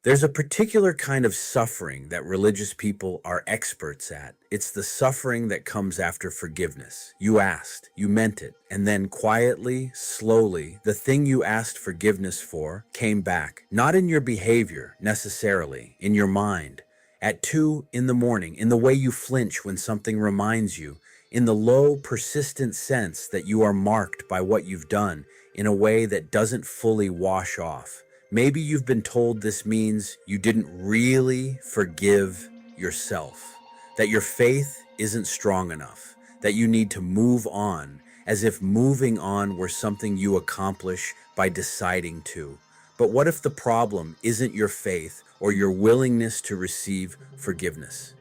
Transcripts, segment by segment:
There's a particular kind of suffering that religious people are experts at. It's the suffering that comes after forgiveness. You asked, you meant it, and then quietly, slowly, the thing you asked forgiveness for came back. Not in your behavior, necessarily, in your mind. At 2 in the morning, in the way you flinch when something reminds you, in the low, persistent sense that you are marked by what you've done in a way that doesn't fully wash off. Maybe you've been told this means you didn't really forgive yourself, that your faith isn't strong enough, that you need to move on, as if moving on were something you accomplish by deciding to. But what if the problem isn't your faith or your willingness to receive forgiveness?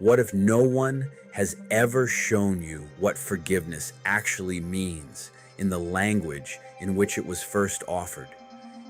What if no one has ever shown you what forgiveness actually means in the language in which it was first offered?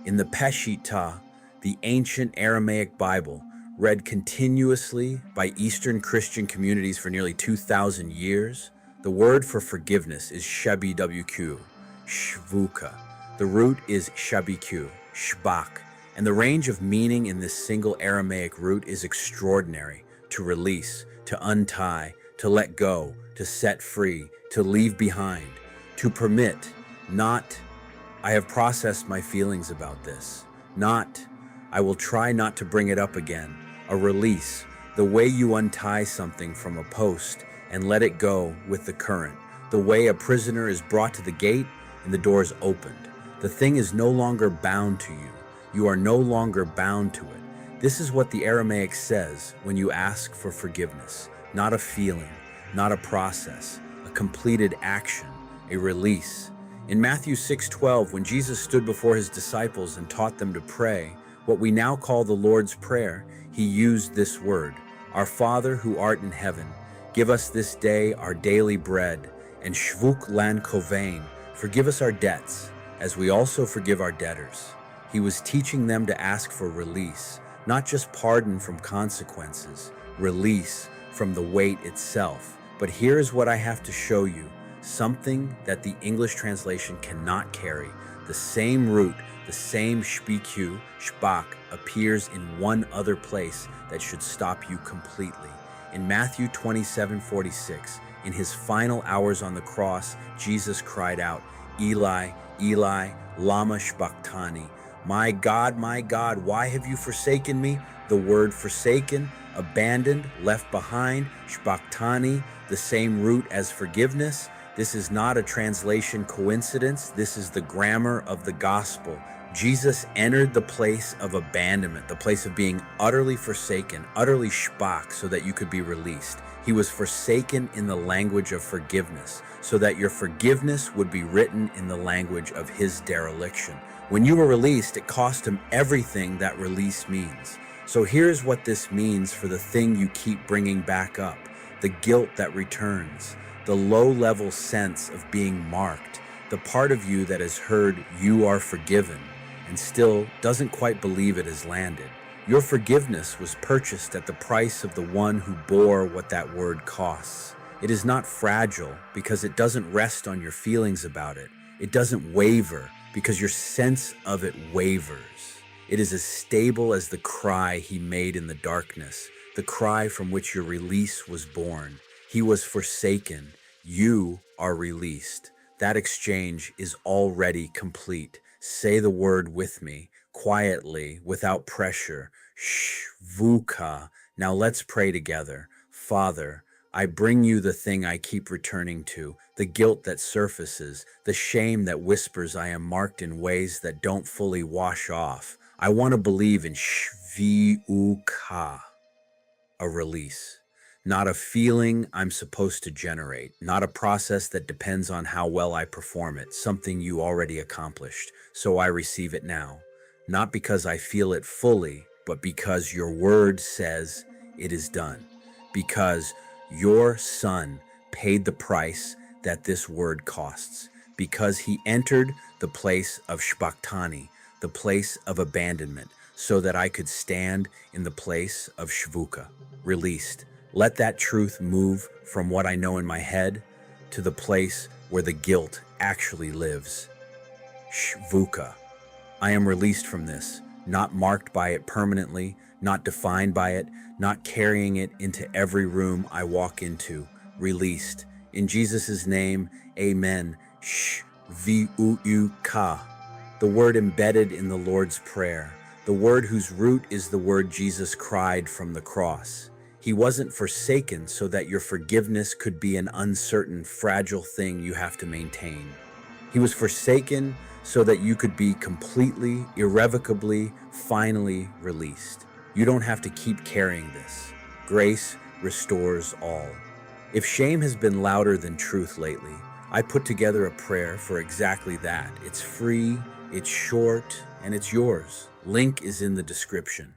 In the Peshitta, the ancient Aramaic Bible, read continuously by Eastern Christian communities for nearly 2,000 years, the word for forgiveness is shbaq, Shvuqa. The root is shbaq, shbaq, and the range of meaning in this single Aramaic root is extraordinary: to release, to untie, to let go, to set free, to leave behind, to permit, not "I have processed my feelings about this," not "I will try not to bring it up again." A release, the way you untie something from a post and let it go with the current, the way a prisoner is brought to the gate and the door is opened. The thing is no longer bound to you. You are no longer bound to it. This is what the Aramaic says when you ask for forgiveness. Not a feeling, not a process, a completed action, a release. In Matthew 6:12, when Jesus stood before his disciples and taught them to pray, what we now call the Lord's Prayer, he used this word: "Our Father who art in heaven, give us this day our daily bread, and Shvuqa, forgive us our debts, as we also forgive our debtors." He was teaching them to ask for release, not just pardon from consequences, release from the weight itself. But here's what I have to show you. Something that the English translation cannot carry. The same root, the same shbaq, appears in one other place that should stop you completely. In Matthew 27:46, in his final hours on the cross, Jesus cried out, "Eli, Eli, lama shbaqtani?" My God, why have you forsaken me?" The word forsaken, abandoned, left behind, shbaqtani, the same root as forgiveness. This is not a translation coincidence. This is the grammar of the gospel. Jesus entered the place of abandonment, the place of being utterly forsaken, utterly shbaq, so that you could be released. He was forsaken in the language of forgiveness, so that your forgiveness would be written in the language of his dereliction. When you were released, it cost him everything that release means. So here's what this means for the thing you keep bringing back up, the guilt that returns, the low-level sense of being marked, the part of you that has heard "you are forgiven" and still doesn't quite believe it has landed. Your forgiveness was purchased at the price of the one who bore what that word costs. It is not fragile because it doesn't rest on your feelings about it. It doesn't waver because your sense of it wavers. It is as stable as the cry he made in the darkness, the cry from which your release was born. He was forsaken. You are released. That exchange is already complete. Say the word with me, quietly, without pressure. Shvuqa. Now let's pray together. Father, I bring you the thing I keep returning to, the guilt that surfaces, the shame that whispers I am marked in ways that don't fully wash off. I want to believe in Shvuqa, a release. Not a feeling I'm supposed to generate, not a process that depends on how well I perform it, something you already accomplished. So I receive it now, not because I feel it fully, but because your word says it is done, because your Son paid the price that this word costs, because he entered the place of Shbaqtani, the place of abandonment, so that I could stand in the place of Shvuqa, released. Let that truth move from what I know in my head to the place where the guilt actually lives. Shvuqa. I am released from this, not marked by it permanently, not defined by it, not carrying it into every room I walk into, released. In Jesus' name, amen. Shvuqa, the word embedded in the Lord's Prayer, the word whose root is the word Jesus cried from the cross. He wasn't forsaken so that your forgiveness could be an uncertain, fragile thing you have to maintain. He was forsaken so that you could be completely, irrevocably, finally released. You don't have to keep carrying this. Grace restores all. If shame has been louder than truth lately, I put together a prayer for exactly that. It's free, it's short, and it's yours. Link is in the description.